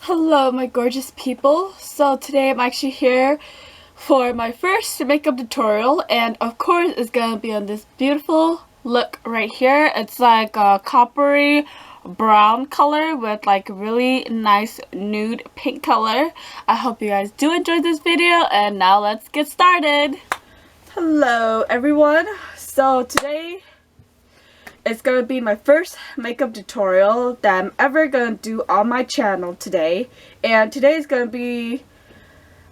Hello my gorgeous people. So today I'm actually here for my first makeup tutorial, and of course it's gonna be on this beautiful look right here. It's like a coppery brown color with like really nice nude pink color. I hope you guys do enjoy this video, and now let's get started. Hello everyone. So today it's gonna be my first makeup tutorial that I'm ever gonna do on my channel today, and today is gonna be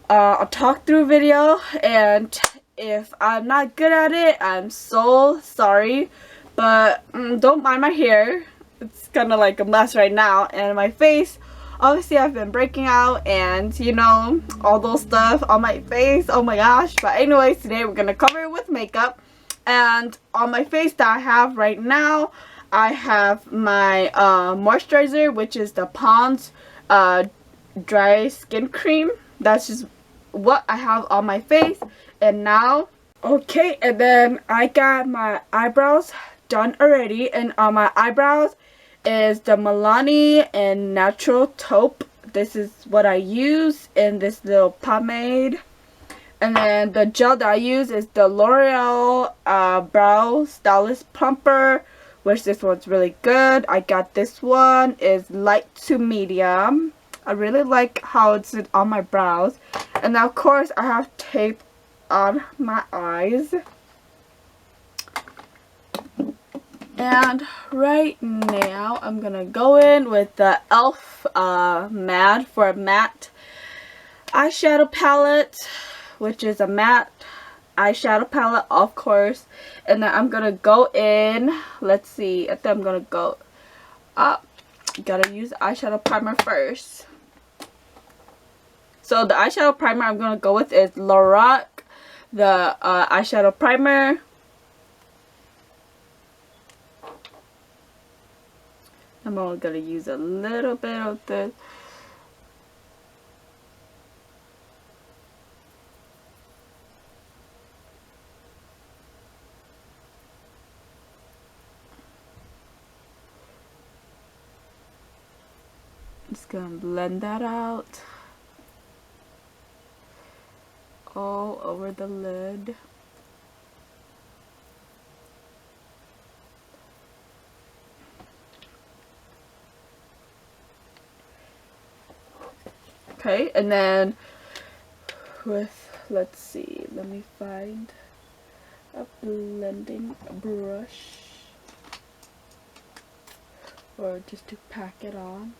a talk through video, and if I'm not good at it, I'm so sorry, but don't mind my hair. It's kind of like a mess right now, and my face, obviously I've been breaking out and you know, all those stuff on my face. Oh my gosh. But anyways, today we're gonna cover it with makeup. And on my face that I have right now, I have my moisturizer, which is the Pond's dry skin cream. That's just what I have on my face. And now, okay, and then I got my eyebrows done already, and on my eyebrows is the Milani and Natural Taupe. This is what I use in this little pomade. And then the gel that I use is the Loreal Brow Stylist Plumper, which this one's really good. I got this one, is light to medium. I really like how it's on my brows. And now of course I have tape on my eyes. And right now I'm gonna go in with the e.l.f. Mad for a matte eyeshadow palette, which is a matte eyeshadow palette, of course. And then I'm gonna go in, let's see, I think I'm gonna go up. Gotta use eyeshadow primer first. So the eyeshadow primer I'm gonna go with is Lorac, the eyeshadow primer. I'm only gonna use a little bit of this. Just gonna blend that out all over the lid. Okay, and then with, let's see, let me find a blending brush, or just to pack it on.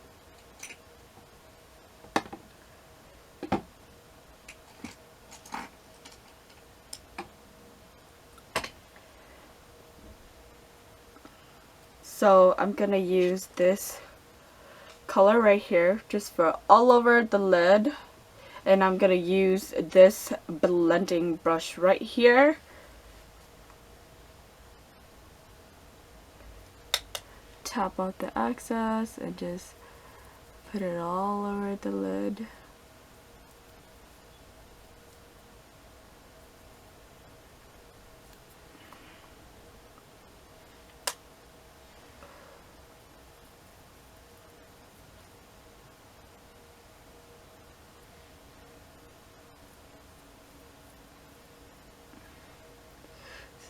So I'm gonna use this color right here just for all over the lid, and I'm gonna use this blending brush right here. Tap out the excess and just put it all over the lid.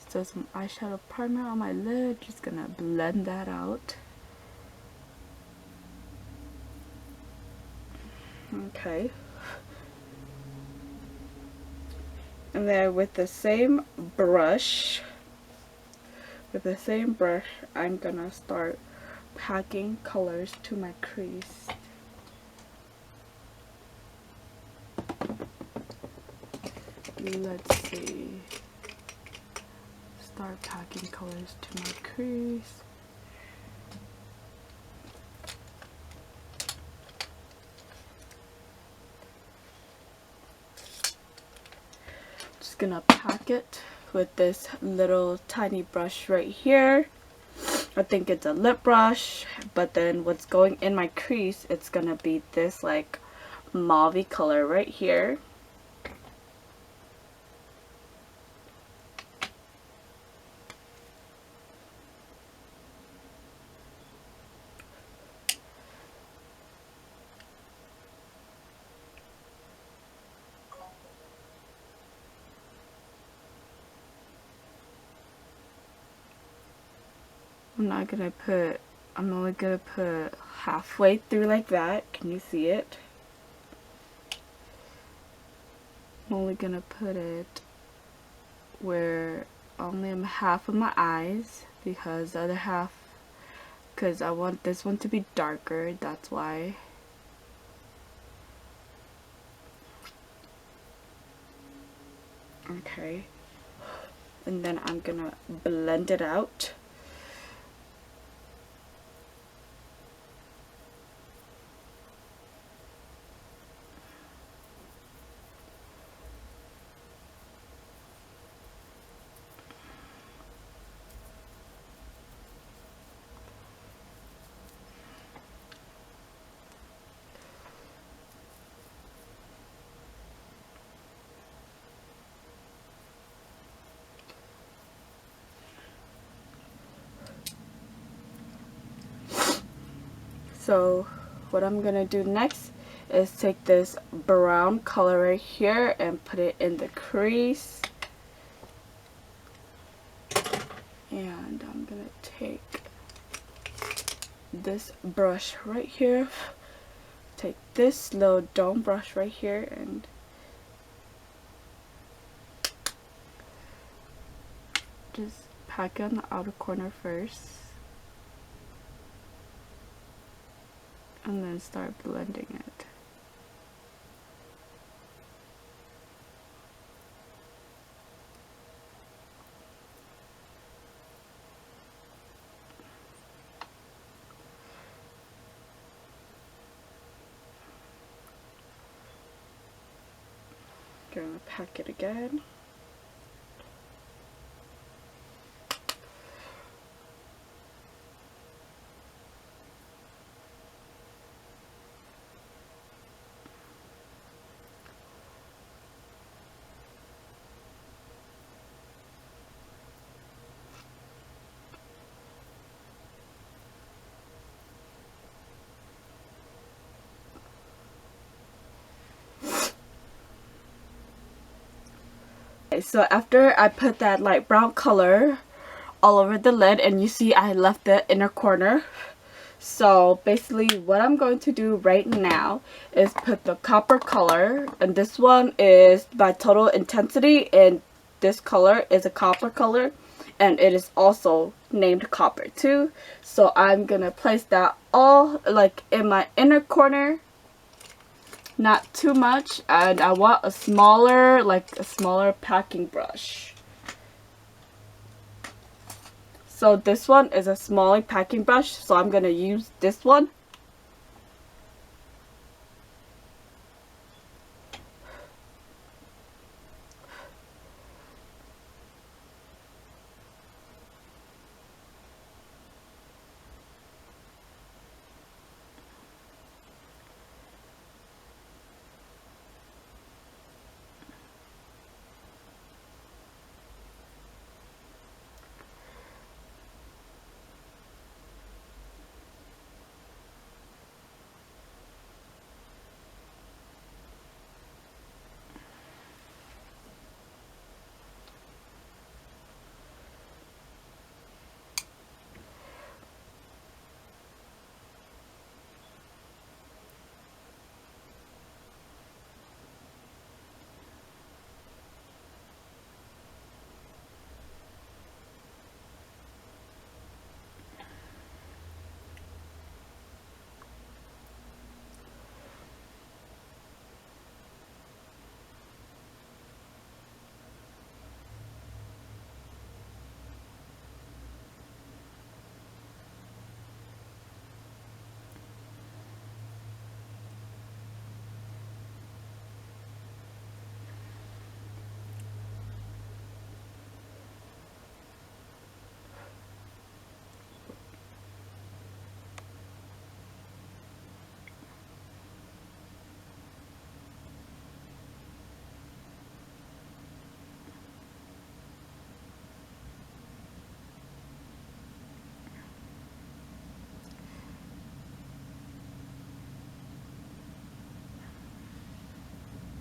So some eyeshadow primer on my lid, just gonna blend that out. Okay. And then with the same brush, I'm gonna start packing colors to my crease. Let's see. Start packing colors to my crease. Just gonna pack it with this little tiny brush right here. I think it's a lip brush, but then what's going in my crease, it's gonna be this like mauve color right here. I'm only gonna put halfway through like that. Can you see it? I'm only gonna put it where only I'm half of my eyes, because the other half, because I want this one to be darker, that's why. Okay, and then I'm gonna blend it out. So what I'm gonna do next is take this brown color right here and put it in the crease. And I'm gonna take this brush right here, take this little dome brush right here, and just pack it on the outer corner first. And then start blending it. Gonna pack it again. So after I put that light brown color all over the lid, and you see I left the inner corner, so basically what I'm going to do right now is put the copper color, and this one is by Total Intensity, and this color is a copper color, and it is also named copper too. So I'm gonna place that all like in my inner corner, not too much, and I want a smaller packing brush. So this one is a smaller packing brush, so I'm gonna use this one.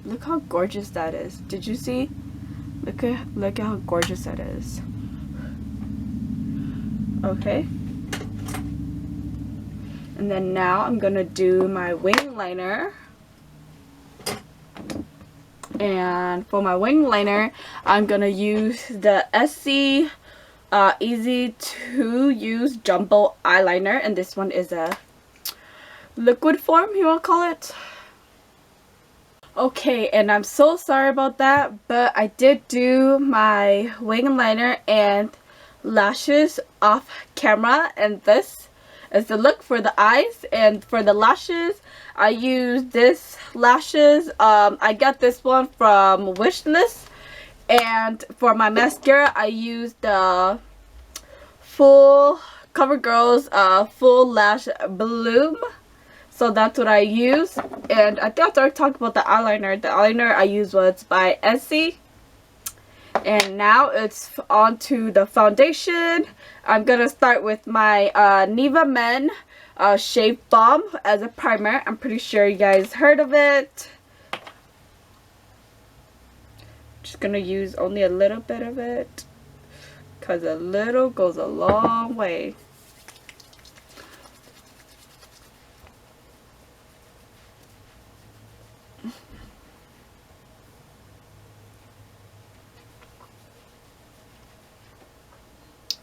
Look how gorgeous that is. Did you see? Look at how gorgeous that is. Okay, And then now I'm gonna do my wing liner. And for my wing liner, I'm gonna use the Essie Easy to Use Jumbo Eyeliner, and this one is a liquid form, you wanna call it. Okay, and I'm so sorry about that, but I did do my wing liner and lashes off camera, and this is the look for the eyes. And for the lashes, I used this lashes. I got this one from Wishlist. And for my mascara, I used the full Covergirl's full lash bloom. So that's what I use. And I think I already talked about the eyeliner. The eyeliner I used was by Essie. And now it's on to the foundation. I'm gonna start with my Nivea Men Shave Balm as a primer. I'm pretty sure you guys heard of it. Just gonna use only a little bit of it, because a little goes a long way.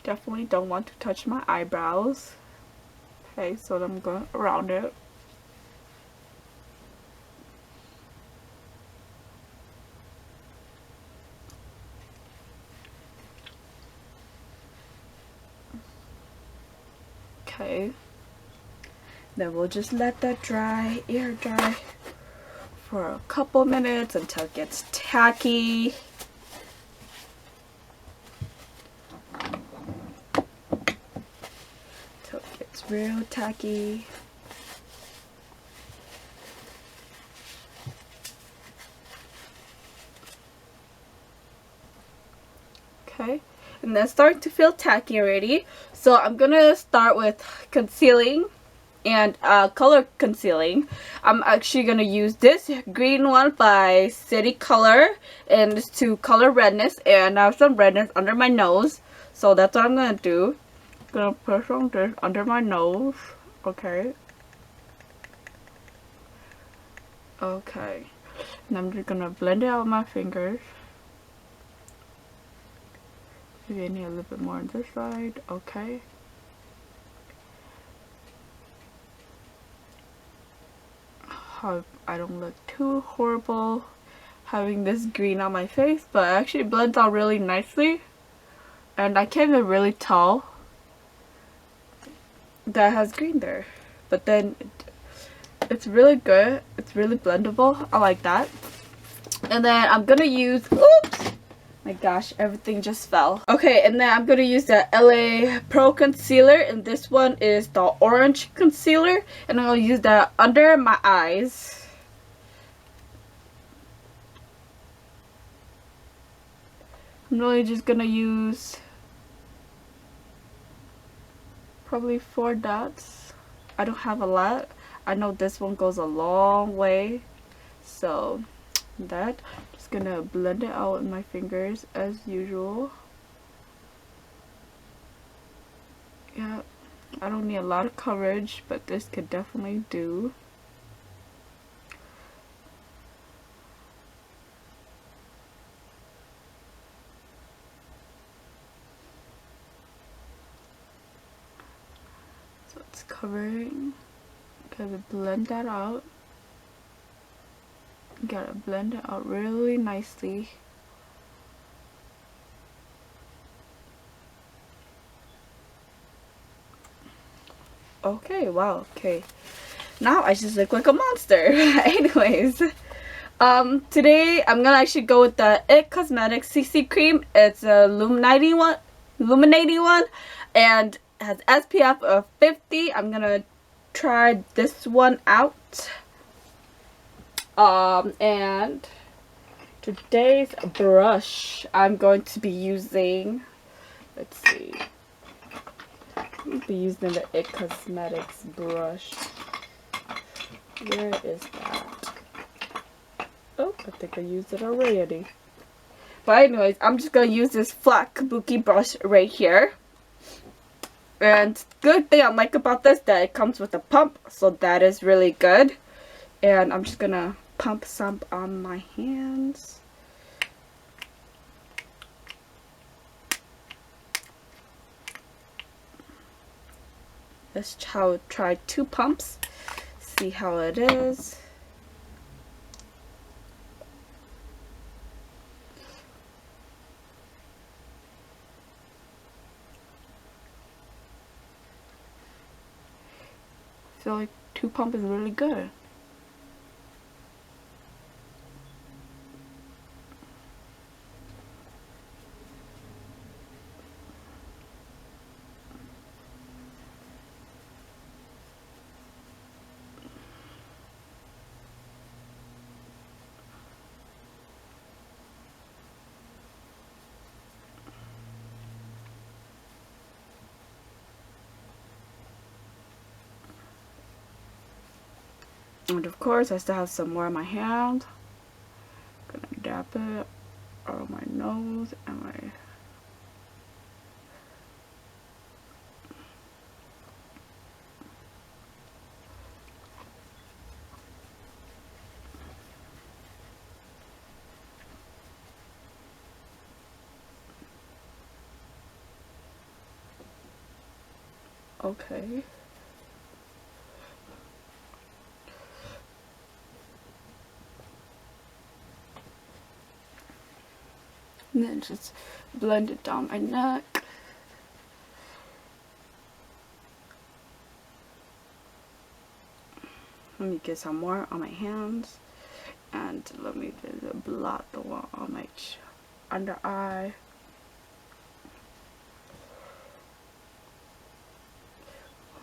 Definitely don't want to touch my eyebrows. Okay, so I'm going around it. Okay. Then we'll just let that dry, air dry for a couple minutes until it gets tacky. It's real tacky. Okay, and then starting to feel tacky already. So I'm gonna start with concealing and color concealing. I'm actually gonna use this green one by City Color, and it's to color redness, and I have some redness under my nose, so that's what I'm gonna do. Gonna put some of this under my nose. Okay. Okay. And I'm just gonna blend it out with my fingers. Maybe I need a little bit more on this side. Okay. Hope I don't look too horrible having this green on my face, but it actually blends out really nicely. And I can't even really tell that has green there, but then it's really good. It's really blendable. I like that. And then I'm gonna use, oops, my gosh, everything just fell. Okay, and then I'm gonna use the LA Pro concealer, and this one is the orange concealer, and I'm gonna use that under my eyes. I'm really just gonna use probably 4 dots. I don't have a lot. I know this one goes a long way, so that, just gonna blend it out with my fingers as usual. Yeah, I don't need a lot of coverage, but this could definitely do. It's covering. Gotta blend that out. Gotta blend it out really nicely. Okay, wow, okay. Now I just look like a monster. Anyways, today I'm gonna actually go with the IT Cosmetics CC cream. It's a illuminating one, and has SPF of 50. I'm gonna try this one out. And today's brush I'm going to be using, let's see, I'm be using the IT Cosmetics brush. Where is that? Oh, I think I used it already. But anyways, I'm just gonna use this flat kabuki brush right here. And good thing I like about this that it comes with a pump, so that is really good. And I'm just gonna pump some on my hands. Let's try 2 pumps, see how it is. I feel like 2 pump is really good. And of course, I still have some more on my hand. Gonna dab it on my nose and my... Okay. And then just blend it down my neck. Let me get some more on my hands. And let me just blot the one on my under eye.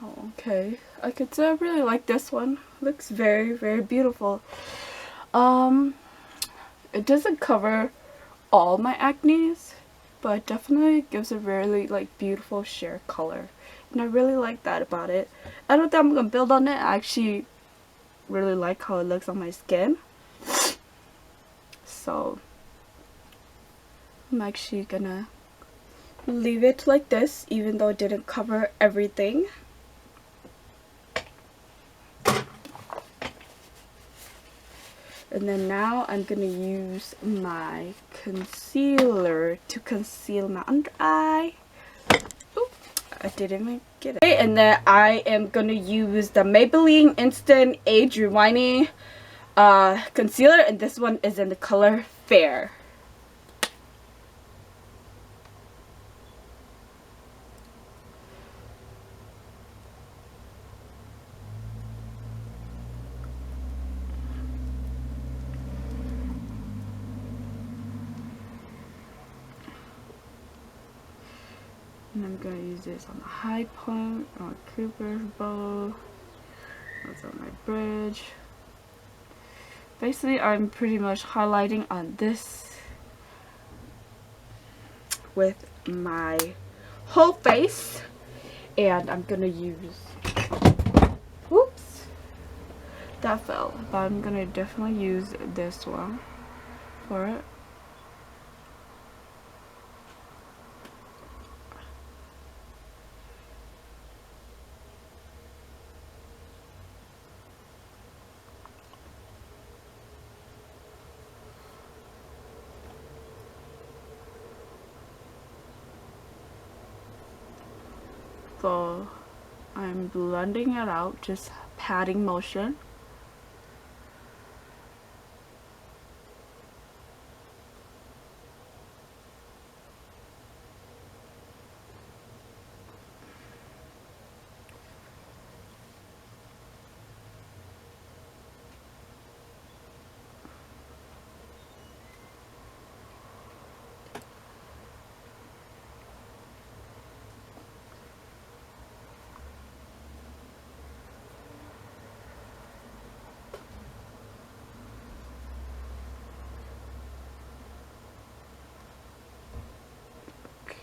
Oh, okay. I could say I really like this one. Looks very, very beautiful. It doesn't cover all my acnes, but definitely gives a really like beautiful sheer color, and I really like that about it. I don't think I'm gonna build on it. I actually really like how it looks on my skin, so I'm actually gonna leave it like this, even though it didn't cover everything. And then now I'm gonna use my concealer to conceal my under eye. Oop, I didn't even get it. Okay, and then I am gonna use the Maybelline Instant Age Rewinding concealer, and this one is in the color Fair. And I'm going to use this on the high point, on Cooper's bow, that's on my bridge. Basically, I'm pretty much highlighting on this with my whole face. And I'm going to use, whoops, that fell. But I'm going to definitely use this one for it. So I'm blending it out, just patting motion.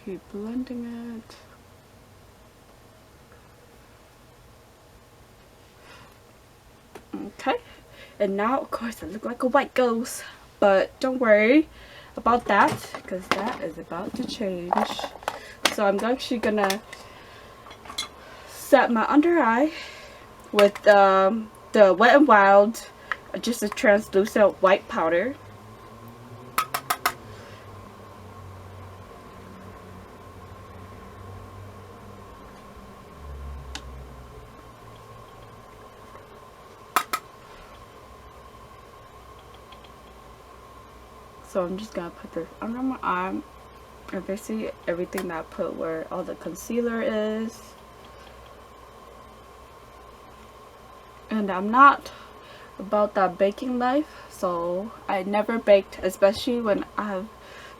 Keep blending it. Okay, and now of course I look like a white ghost, but don't worry about that because that is about to change. So I'm actually gonna set my under eye with the Wet n Wild, just a translucent white powder. So I'm just gonna put this under my arm, and basically everything that I put where all the concealer is. And I'm not about that baking life, so I never baked, especially when I have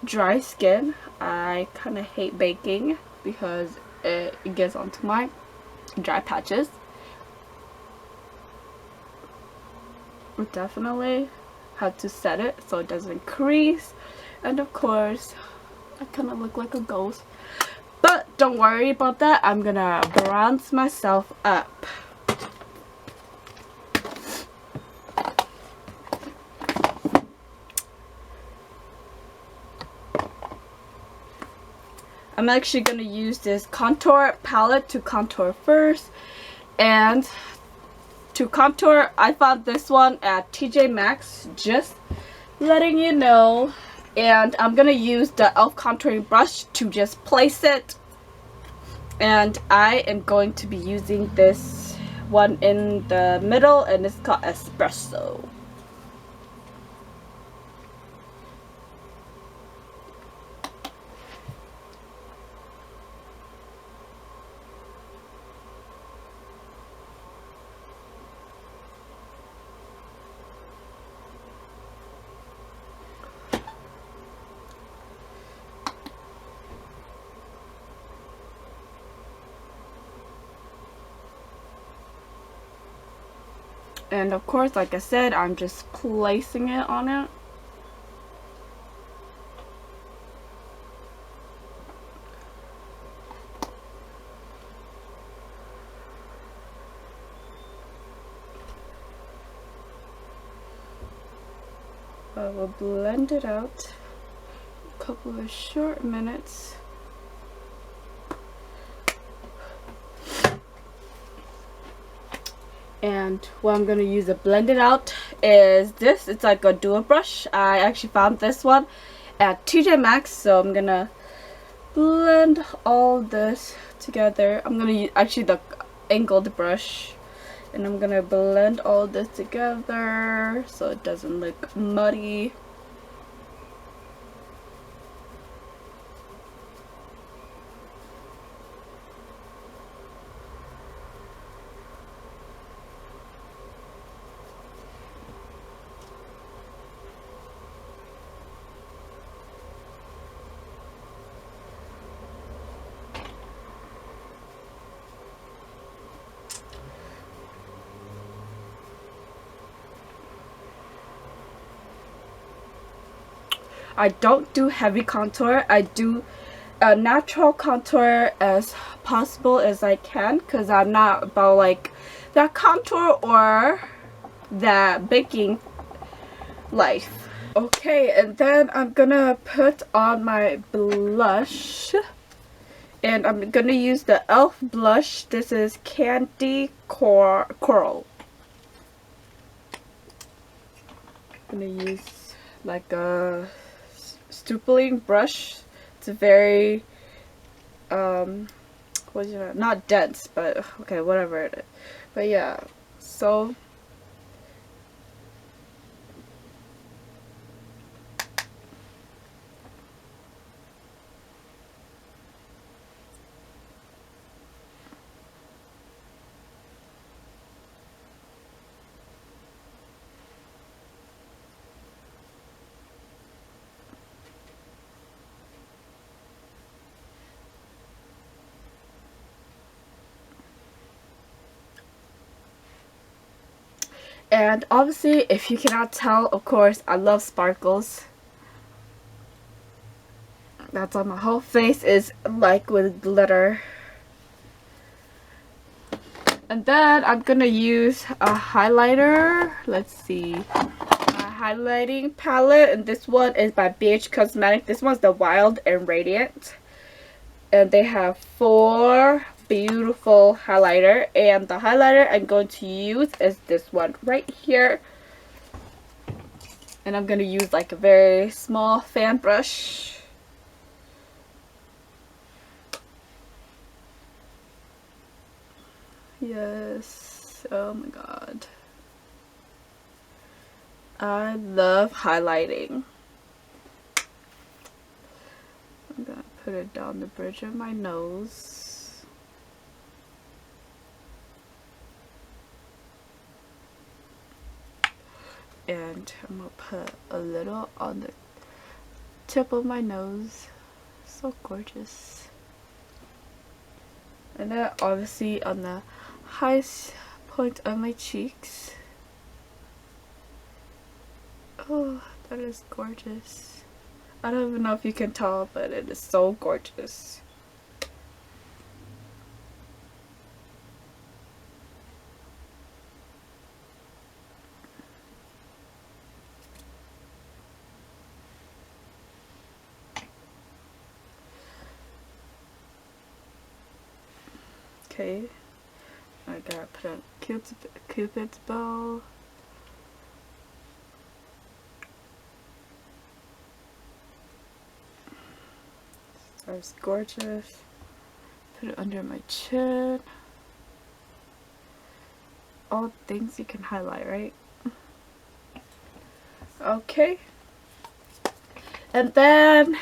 dry skin. I kind of hate baking because it gets onto my dry patches. We definitely have to set it so it doesn't crease, and of course I kind of look like a ghost, but don't worry about that. I'm gonna bronze myself up. I'm actually going to use this contour palette to contour first. And to contour, I found this one at TJ Maxx, just letting you know. And I'm going to use the e.l.f. contouring brush to just place it. And I am going to be using this one in the middle, and it's called Espresso. And of course, like I said, I'm just placing it on it. I will blend it out a couple of short minutes. And what I'm going to use to blend it out is this. It's like a dual brush. I actually found this one at TJ Maxx. So I'm going to blend all this together. I'm going to use actually the angled brush. And I'm going to blend all this together so it doesn't look muddy. I don't do heavy contour. I do a natural contour as possible as I can, because I'm not about like that contour or that baking life. Okay, and then I'm gonna put on my blush, and I'm gonna use the e.l.f. blush. This is Candy Coral. I'm gonna use like a stippling brush. It's a very what is it? Not dense, but okay, whatever it is. But yeah, so and obviously, if you cannot tell, of course, I love sparkles. That's on my whole face, is like with glitter. And then I'm gonna use a highlighter. Let's see. A highlighting palette, and this one is by BH Cosmetics. This one's the Wild and Radiant. And they have four beautiful highlighter, and the highlighter I'm going to use is this one right here. And I'm going to use like a very small fan brush. Yes, oh my god. I love highlighting. I'm going to put it down the bridge of my nose. And I'm going to put a little on the tip of my nose. So gorgeous. And then obviously on the highest point of my cheeks. Oh, that is gorgeous. I don't even know if you can tell, but it is so gorgeous. Okay, I gotta put on Cupid's bow. That's gorgeous. Put it under my chin. All things you can highlight, right? Okay. And then,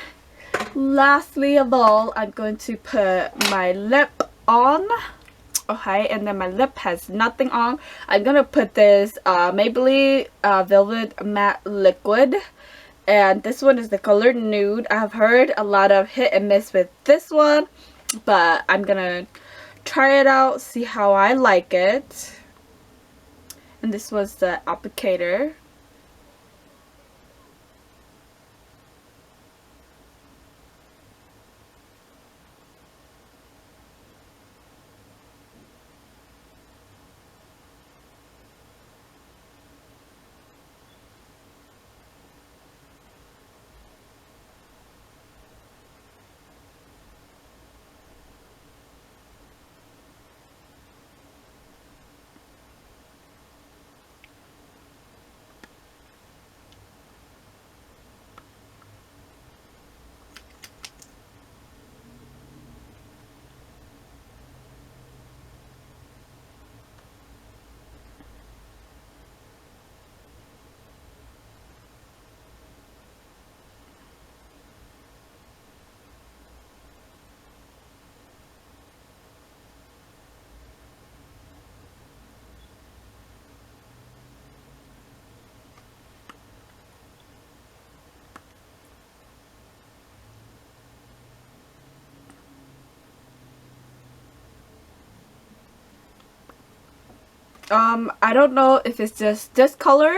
lastly of all, I'm going to put my lip on. Okay, and then my lip has nothing on. I'm gonna put this Maybelline Velvet Matte Liquid, and this one is the color Nude. I've heard a lot of hit and miss with this one, but I'm gonna try it out, see how I like it. And this was the applicator. I don't know if it's just this color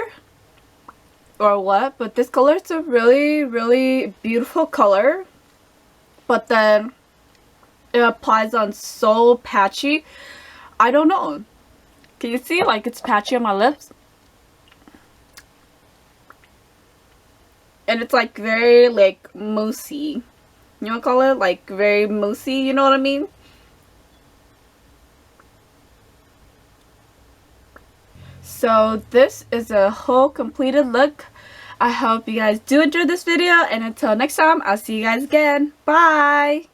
or what, but this color is a really, really beautiful color. But then it applies on so patchy. I don't know. Can you see like it's patchy on my lips? And it's like very like moussey. You wanna call it like very moussey, you know what I mean? So this is a whole completed look. I hope you guys do enjoy this video, and until next time, I'll see you guys again. Bye!